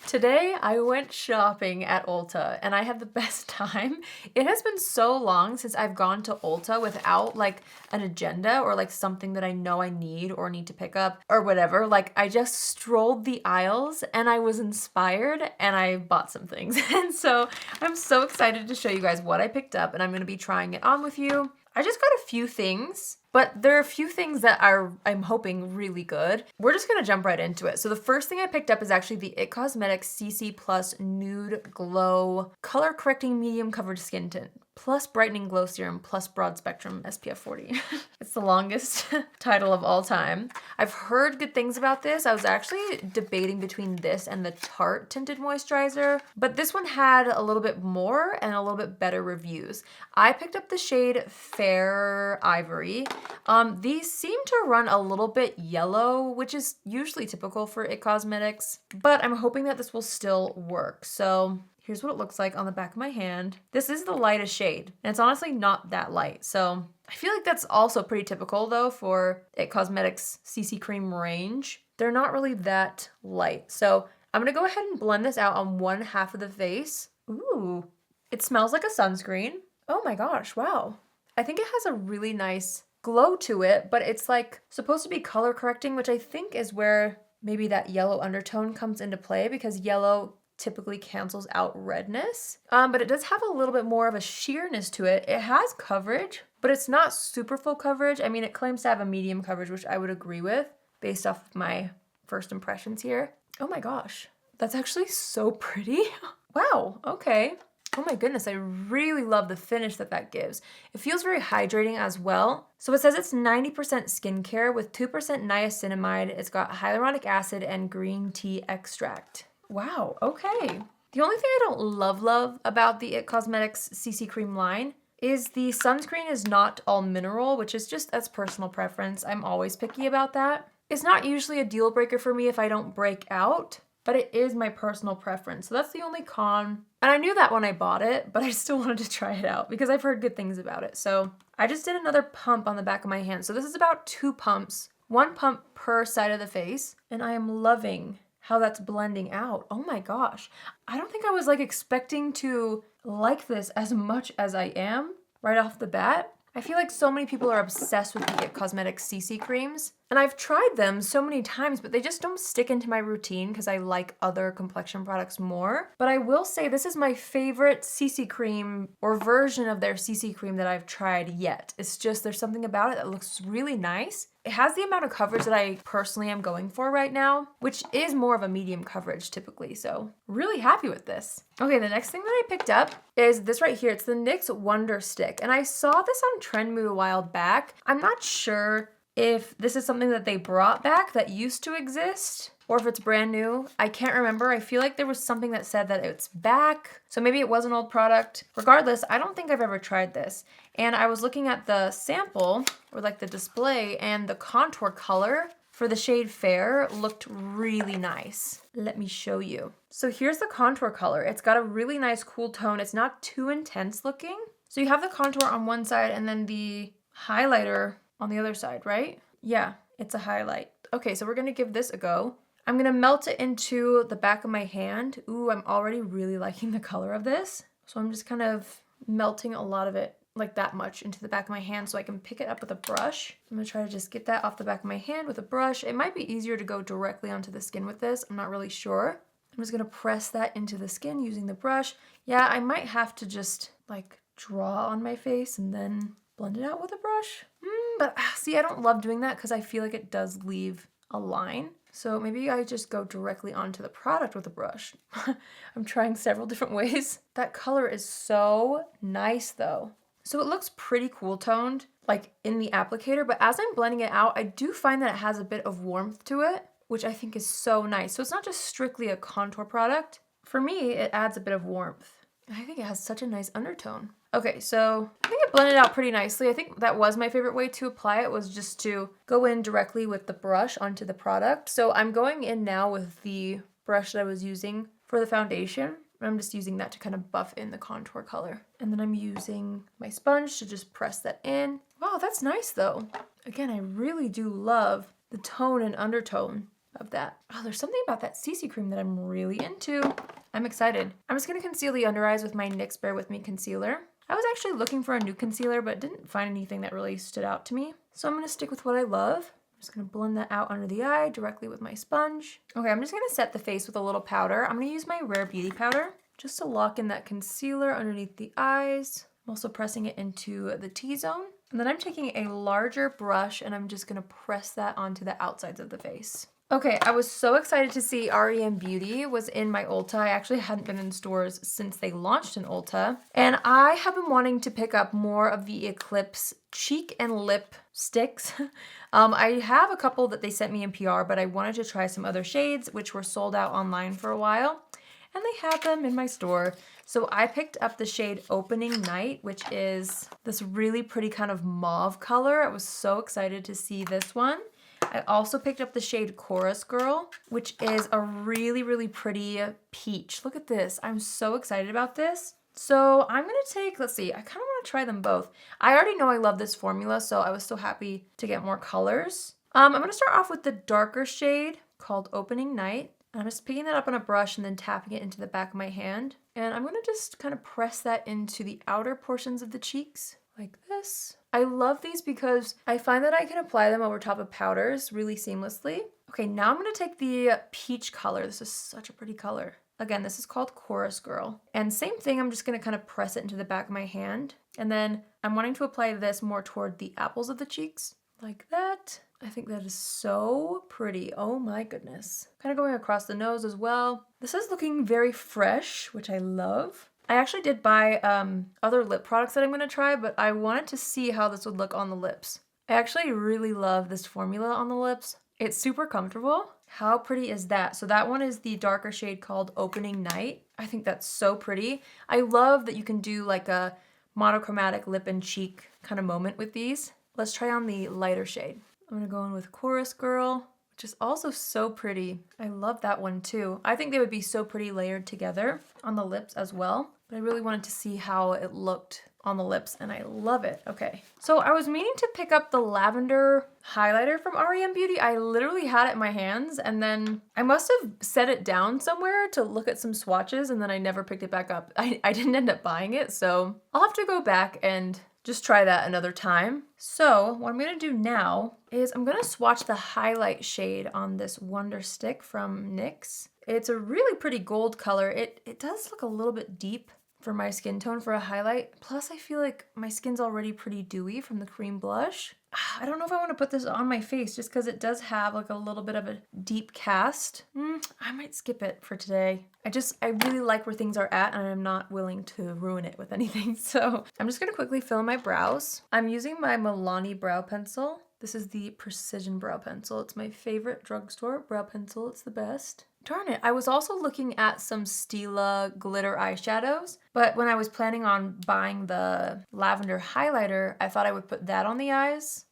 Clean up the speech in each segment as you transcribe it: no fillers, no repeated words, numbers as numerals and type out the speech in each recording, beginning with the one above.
Today I went shopping at Ulta and I had the best time. It has been so long since I've gone to Ulta without like an agenda or like something that I know I need or need to pick up or whatever. Like I just strolled the aisles and I was inspired and I bought some things. And so I'm so excited to show you guys what I picked up and I'm gonna be trying it on with you. I just got a few things, but there are a few things that I'm hoping really good. We're just gonna jump right into it. So the first thing I picked up is actually the It Cosmetics CC Plus Nude Glow Color Correcting Medium Coverage Skin Tint plus Brightening Glow Serum plus Broad Spectrum SPF 40. It's the longest title of all time. I've heard good things about this. I was actually debating between this and the Tarte Tinted Moisturizer, but this one had a little bit more and a little bit better reviews. I picked up the shade Fair Ivory. These seem to run a little bit yellow, which is usually typical for It Cosmetics, but I'm hoping that this will still work. So here's what it looks like on the back of my hand. This is the lightest shade, and it's honestly not that light. So I feel like that's also pretty typical though for It Cosmetics CC Cream range. They're not really that light. So I'm gonna go ahead and blend this out on one half of the face. Ooh, it smells like a sunscreen. Oh my gosh, wow. I think it has a really nice glow to it, but it's like supposed to be color correcting, which I think is where maybe that yellow undertone comes into play because yellow typically cancels out redness. But it does have a little bit more of a sheerness to it. It has coverage, but it's not super full coverage. I mean, it claims to have a medium coverage, which I would agree with based off of my first impressions here. Oh my gosh, that's actually so pretty. Wow, okay. Oh my goodness, I really love the finish that gives. It feels very hydrating as well. So it says it's 90% skincare with 2% niacinamide. It's got hyaluronic acid and green tea extract. Wow, okay. The only thing I don't love about the It Cosmetics CC Cream line is the sunscreen is not all mineral, which is just as personal preference. I'm always picky about that. It's not usually a deal breaker for me if I don't break out, but it is my personal preference. So that's the only con. And I knew that when I bought it, but I still wanted to try it out because I've heard good things about it. So I just did another pump on the back of my hand. So this is about 2 pumps, 1 pump per side of the face. And I am loving how that's blending out. Oh my gosh. I don't think I was like expecting to like this as much as I am right off the bat. I feel like so many people are obsessed with the It Cosmetics CC creams, and I've tried them so many times, but they just don't stick into my routine because I like other complexion products more. But I will say this is my favorite CC cream or version of their CC cream that I've tried yet. It's just there's something about it that looks really nice. It has the amount of coverage that I personally am going for right now, which is more of a medium coverage typically, so really happy with this. Okay, the next thing that I picked up is this right here. It's the NYX Wonder Stick, and I saw this on Trendmood a while back. I'm not sure if this is something that they brought back that used to exist, or if it's brand new. I can't remember. I feel like there was something that said that it's back, so maybe it was an old product. Regardless, I don't think I've ever tried this. And I was looking at the sample, or like the display, and the contour color for the shade Fair looked really nice. Let me show you. So here's the contour color. It's got a really nice cool tone. It's not too intense looking. So you have the contour on one side and then the highlighter on the other side, right? Yeah, it's a highlight. Okay, so we're gonna give this a go. I'm gonna melt it into the back of my hand. Ooh, I'm already really liking the color of this. So I'm just kind of melting a lot of it, like that much, into the back of my hand so I can pick it up with a brush. I'm gonna try to just get that off the back of my hand with a brush. It might be easier to go directly onto the skin with this. I'm not really sure. I'm just gonna press that into the skin using the brush. Yeah, I might have to just like draw on my face and then blend it out with a brush. But see, I don't love doing that because I feel like it does leave a line. So maybe I just go directly onto the product with a brush. I'm trying several different ways. That color is so nice though. So it looks pretty cool toned, like in the applicator, but as I'm blending it out, I do find that it has a bit of warmth to it, which I think is so nice. So it's not just strictly a contour product. For me, it adds a bit of warmth. I think it has such a nice undertone. Okay, so I think it blended out pretty nicely. I think that was my favorite way to apply it, was just to go in directly with the brush onto the product. So I'm going in now with the brush that I was using for the foundation. I'm just using that to kind of buff in the contour color. And then I'm using my sponge to just press that in. Wow, that's nice though. Again, I really do love the tone and undertone of that. Oh, there's something about that CC cream that I'm really into. I'm excited. I'm just gonna conceal the under eyes with my NYX Bear With Me concealer. I was actually looking for a new concealer, but didn't find anything that really stood out to me. So I'm gonna stick with what I love. I'm just gonna blend that out under the eye directly with my sponge. Okay, I'm just gonna set the face with a little powder. I'm gonna use my Rare Beauty powder just to lock in that concealer underneath the eyes. I'm also pressing it into the T-zone. And then I'm taking a larger brush and I'm just gonna press that onto the outsides of the face. Okay, I was so excited to see REM Beauty was in my Ulta. I actually hadn't been in stores since they launched in Ulta. And I have been wanting to pick up more of the Eclipse cheek and lip sticks. I have a couple that they sent me in PR, but I wanted to try some other shades, which were sold out online for a while. And they had them in my store. So I picked up the shade Opening Night, which is this really pretty kind of mauve color. I was so excited to see this one. I also picked up the shade Chorus Girl, which is a really, really pretty peach. Look at this. I'm so excited about this. So I'm gonna take, let's see, I kind of want to try them both. I already know I love this formula, so I was so happy to get more colors. I'm gonna start off with the darker shade called Opening Night. I'm just picking that up on a brush and then tapping it into the back of my hand. And I'm gonna just kind of press that into the outer portions of the cheeks like this. I love these because I find that I can apply them over top of powders really seamlessly. Okay, now I'm gonna take the peach color. This is such a pretty color. Again, this is called Chorus Girl. And same thing, I'm just gonna kind of press it into the back of my hand. And then I'm wanting to apply this more toward the apples of the cheeks, like that. I think that is so pretty. Oh my goodness. Kind of going across the nose as well. This is looking very fresh, which I love. I actually did buy other lip products that I'm gonna try, but I wanted to see how this would look on the lips. I actually really love this formula on the lips. It's super comfortable. How pretty is that? So that one is the darker shade called Opening Night. I think that's so pretty. I love that you can do like a monochromatic lip and cheek kind of moment with these. Let's try on the lighter shade. I'm gonna go in with Chorus Girl, which is also so pretty. I love that one too. I think they would be so pretty layered together on the lips as well, but I really wanted to see how it looked on the lips and I love it. Okay, so I was meaning to pick up the lavender highlighter from REM Beauty. I literally had it in my hands and then I must have set it down somewhere to look at some swatches and then I never picked it back up. I didn't end up buying it, so I'll have to go back and just try that another time. So what I'm gonna do now is I'm gonna swatch the highlight shade on this Wonder Stick from NYX. It's a really pretty gold color. It does look a little bit deep for my skin tone for a highlight. Plus I feel like my skin's already pretty dewy from the cream blush. I don't know if I want to put this on my face just because it does have like a little bit of a deep cast. I might skip it for today. I really like where things are at and I'm not willing to ruin it with anything. So I'm just gonna quickly fill in my brows. I'm using my Milani brow pencil. This is the Precision Brow Pencil. It's my favorite drugstore brow pencil. It's the best. Darn it, I was also looking at some Stila glitter eyeshadows, but when I was planning on buying the lavender highlighter, I thought I would put that on the eyes.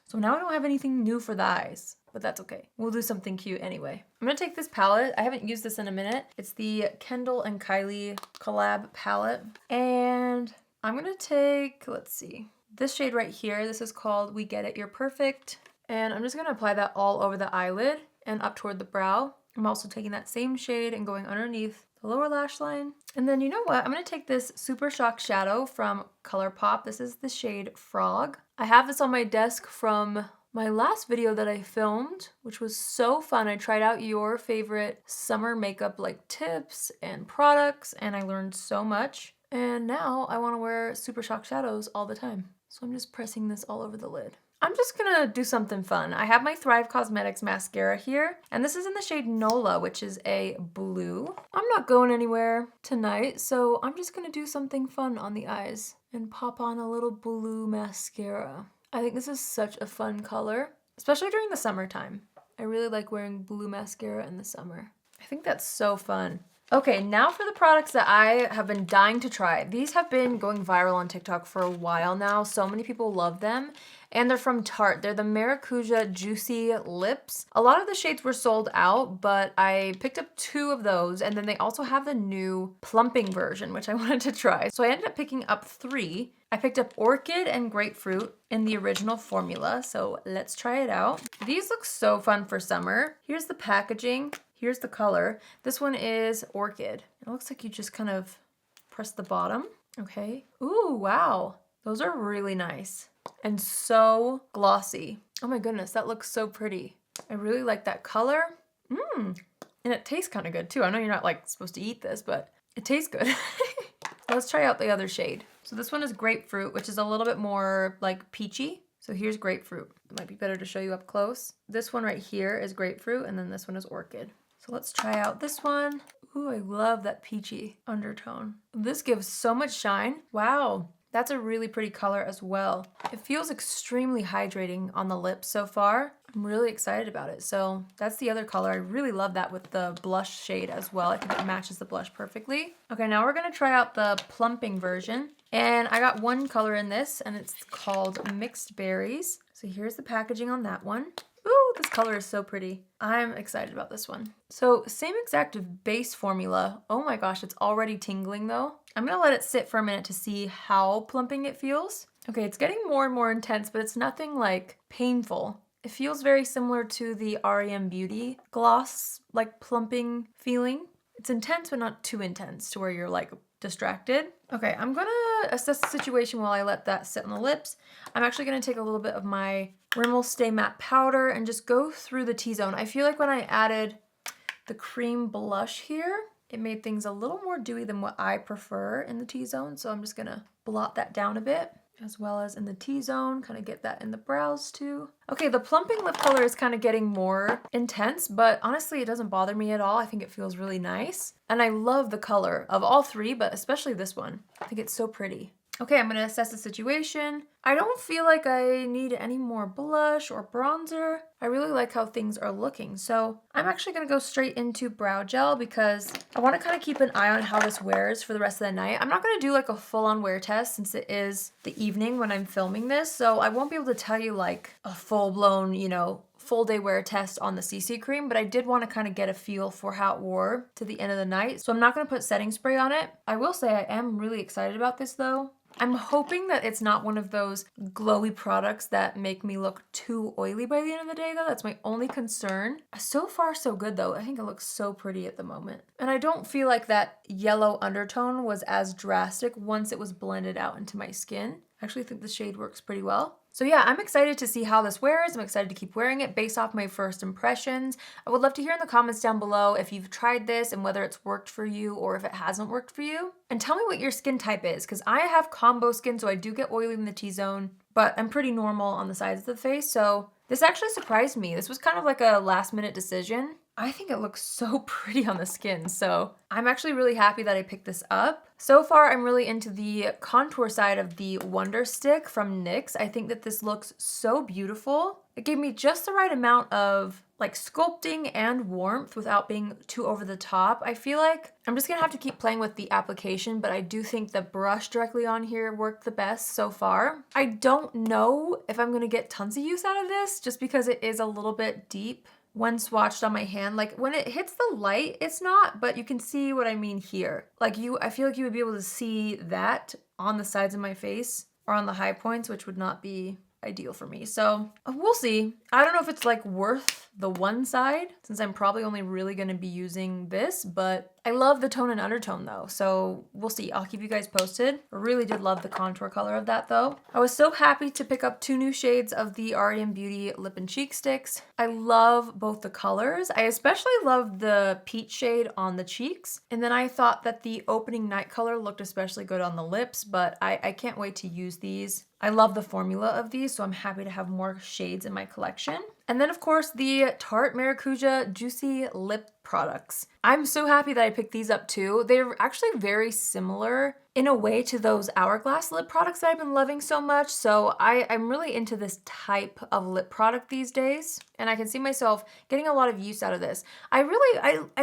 So now I don't have anything new for the eyes, but that's okay. We'll do something cute anyway. I'm gonna take this palette. I haven't used this in a minute. It's the Kendall and Kylie collab palette. And I'm gonna take, let's see, this shade right here. This is called We Get It, You're Perfect. And I'm just gonna apply that all over the eyelid and up toward the brow. I'm also taking that same shade and going underneath the lower lash line. And then you know what? I'm gonna take this Super Shock shadow from ColourPop. This is the shade Frog. I have this on my desk from my last video that I filmed, which was so fun. I tried out your favorite summer makeup like tips and products, and I learned so much. And now I wanna wear Super Shock shadows all the time. So I'm just pressing this all over the lid. I'm just gonna do something fun. I have my Thrive Cosmetics mascara here, and this is in the shade Nola, which is a blue. I'm not going anywhere tonight, so I'm just gonna do something fun on the eyes and pop on a little blue mascara. I think this is such a fun color, especially during the summertime. I really like wearing blue mascara in the summer. I think that's so fun. Okay, now for the products that I have been dying to try. These have been going viral on TikTok for a while now. So many people love them. And they're from Tarte. They're the Maracuja Juicy Lips. A lot of the shades were sold out, but I picked up 2 of those. And then they also have the new plumping version, which I wanted to try. So I ended up picking up 3. I picked up Orchid and Grapefruit in the original formula. So let's try it out. These look so fun for summer. Here's the packaging. Here's the color. This one is Orchid. It looks like you just kind of press the bottom. Okay. Ooh, wow. Those are really nice and so glossy. Oh my goodness, that looks so pretty. I really like that color. And it tastes kind of good too. I know you're not like supposed to eat this, but it tastes good. Let's try out the other shade. So this one is Grapefruit, which is a little bit more like peachy. So here's Grapefruit. It might be better to show you up close. This one right here is Grapefruit, and then this one is Orchid. So let's try out this one. Ooh, I love that peachy undertone. This gives so much shine. Wow, that's a really pretty color as well. It feels extremely hydrating on the lips so far. I'm really excited about it. So that's the other color. I really love that with the blush shade as well. I think it matches the blush perfectly. Okay, now we're gonna try out the plumping version. And I got one color in this, and it's called Mixed Berries. So here's the packaging on that one. Ooh, this color is so pretty. I'm excited about this one. So same exact base formula. Oh my gosh, it's already tingling though. I'm gonna let it sit for a minute to see how plumping it feels. Okay, it's getting more and more intense, but it's nothing like painful. It feels very similar to the REM Beauty gloss, like plumping feeling. It's intense, but not too intense to where you're like distracted. Okay, I'm gonna assess the situation while I let that sit on the lips. I'm actually gonna take a little bit of my Rimmel Stay Matte powder and just go through the T-zone. I feel like when I added the cream blush here, it made things a little more dewy than what I prefer in the T-zone. So I'm just gonna blot that down a bit, as well as in the T-zone, kind of get that in the brows too. Okay, the plumping lip color is kind of getting more intense, but honestly, it doesn't bother me at all. I think it feels really nice. And I love the color of all 3, but especially this one. I think it's so pretty. Okay, I'm gonna assess the situation. I don't feel like I need any more blush or bronzer. I really like how things are looking. So I'm actually gonna go straight into brow gel because I wanna kind of keep an eye on how this wears for the rest of the night. I'm not gonna do like a full-on wear test since it is the evening when I'm filming this. So I won't be able to tell you like a full-blown, you know, full day wear test on the CC cream, but I did want to kind of get a feel for how it wore to the end of the night. So I'm not going to put setting spray on it. I will say I am really excited about this though. I'm hoping that it's not one of those glowy products that make me look too oily by the end of the day though. That's my only concern. So far so good though. I think it looks so pretty at the moment. And I don't feel like that yellow undertone was as drastic once it was blended out into my skin. I actually think the shade works pretty well. So yeah, I'm excited to see how this wears. I'm excited to keep wearing it based off my first impressions. I would love to hear in the comments down below if you've tried this and whether it's worked for you or if it hasn't worked for you. And tell me what your skin type is, because I have combo skin, so I do get oily in the T-zone, but I'm pretty normal on the sides of the face. So this actually surprised me. This was kind of like a last minute decision. I think it looks so pretty on the skin, so I'm actually really happy that I picked this up. So far, I'm really into the contour side of the Wonder Stick from NYX. I think that this looks so beautiful. It gave me just the right amount of like sculpting and warmth without being too over the top. I feel like I'm just gonna have to keep playing with the application, but I do think the brush directly on here worked the best so far. I don't know if I'm gonna get tons of use out of this just because it is a little bit deep when swatched on my hand. Like when it hits the light, it's not, but you can see what I mean here. Like I feel like you would be able to see that on the sides of my face or on the high points, which would not be ideal for me. So we'll see. I don't know if it's like worth the one side since I'm probably only really going to be using this, but I love the tone and undertone though. So we'll see. I'll keep you guys posted. I really did love the contour color of that though. I was so happy to pick up 2 new shades of the REM Beauty lip and cheek sticks. I love both the colors. I especially love the peach shade on the cheeks. And then I thought that the opening night color looked especially good on the lips, but I can't wait to use these. I love the formula of these, so I'm happy to have more shades in my collection. And then of course the Tarte Maracuja Juicy Lip products. I'm so happy that I picked these up too. They're actually very similar in a way to those Hourglass lip products that I've been loving so much. So I'm really into this type of lip product these days, and I can see myself getting a lot of use out of this. I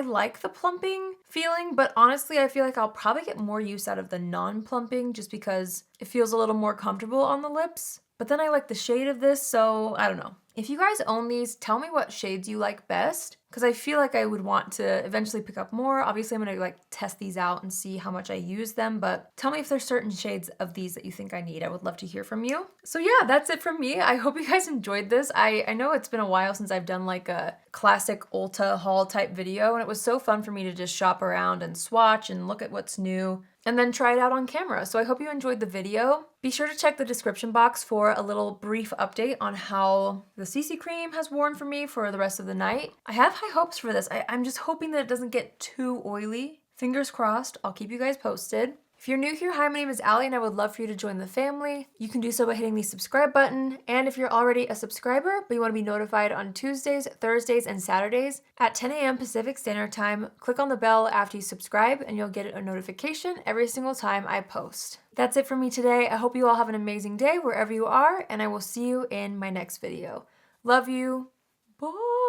like the plumping feeling, but honestly I feel like I'll probably get more use out of the non-plumping just because it feels a little more comfortable on the lips. But then I like the shade of this, so I don't know. If you guys own these, tell me what shades you like best, because I feel like I would want to eventually pick up more. Obviously, I'm gonna like test these out and see how much I use them, but tell me if there's certain shades of these that you think I need. I would love to hear from you. So yeah, that's it from me. I hope you guys enjoyed this. I know it's been a while since I've done like a classic Ulta haul type video, and it was so fun for me to just shop around and swatch and look at what's new and then try it out on camera. So I hope you enjoyed the video. Be sure to check the description box for a little brief update on how the CC cream has worn for me for the rest of the night. I have high hopes for this. I'm just hoping that it doesn't get too oily. Fingers crossed. I'll keep you guys posted. If you're new here, hi, my name is Allie and I would love for you to join the family. You can do so by hitting the subscribe button. And if you're already a subscriber, but you want to be notified on Tuesdays, Thursdays, and Saturdays at 10 a.m. Pacific Standard Time, click on the bell after you subscribe and you'll get a notification every single time I post. That's it for me today. I hope you all have an amazing day wherever you are, and I will see you in my next video. Love you. Bye.